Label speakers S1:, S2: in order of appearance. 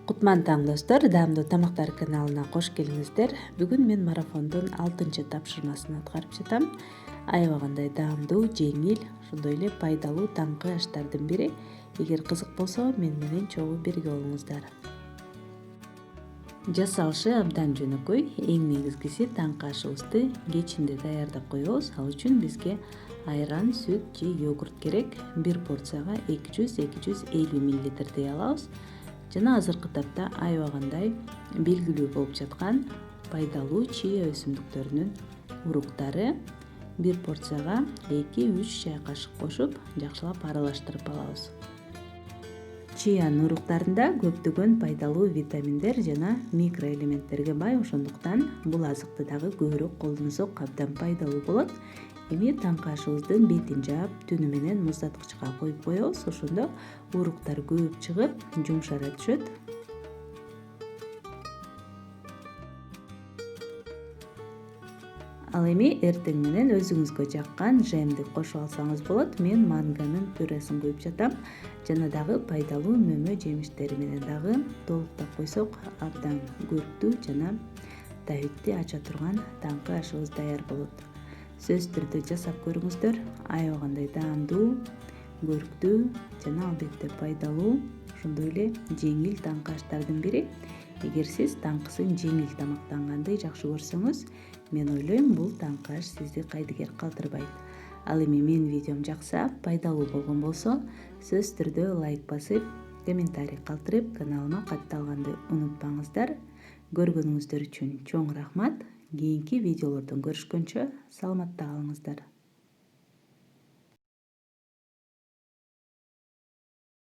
S1: Кутман таң достор, даамдуу тамактар каналына кош келиңиздер. Бүгүн мен марафондун 6-тапшырмасын аткарып жатам. Аябагандай даамдуу, жеңил, ошондой эле пайдалуу таңкы аштардын бири. Эгер кызык болсо, мен менен чогуу бирге болуңуздар. Жасалышы абдан жөнөкөй. Эң негизгиси таңкы ашыбызды кечинде даярдап коебуз. Ал үчүн бизге айран, сүт же йогурт керек. Бир порцияга 200-250 мл алабыз. Жана азыркы тапта аябагандай белгилүү болуп жаткан пайдалуу чия өсүмдүктөрүнүн уруктары бир порцияга 2-3 чай кашык кошуп, жакшылап аралаштырып алабыз. Чиянын уруктарында көптөгөн пайдалуу витаминдер жана микроэлементтерге бай, ошондуктан бул азыкты дагы көбүрөөк колдонсок абдан пайдалуу болот. Эми таңкы ашыбыздын бетин жаап, түнү менен муздаткычка коюп коебуз. Ошондо уруктар көбүп чыгып, жумшара түшөт. Ал эми эртең менен өзүңүзгө жаккан жемди кошуп алсаңыз болот. Мен манганын пюресин куюп жатам. Жана дагы пайдалуу мөмө жемиштери менен дагы толуктап койсок, абдан көрктүү жана табитти ача турган таңкы ашыбыз даяр болот. Сөзсүз түрдө жасап көрүңүздөр. Аябагандай даамдуу, көрктүү жана албетте пайдалуу, ошондой эле жеңил таңкы аштардын бири. Эгер сиз таңкысын жеңил тамактанганды жакшы көрсөңүз, мен ойлойм, бул таңкы аш сизди кайдыгер калтырбайт. Ал эми менин видеом жакса, пайдалуу болгон болсо, сөзсүз түрдө лайк басып, комментарий калтырып, каналыма катталганды унутпаңыздар. Көргөнүңүздөр үчүн чоң рахмат. Кийинки видеолордон көрүшкөнчө саламатта калыңыздар.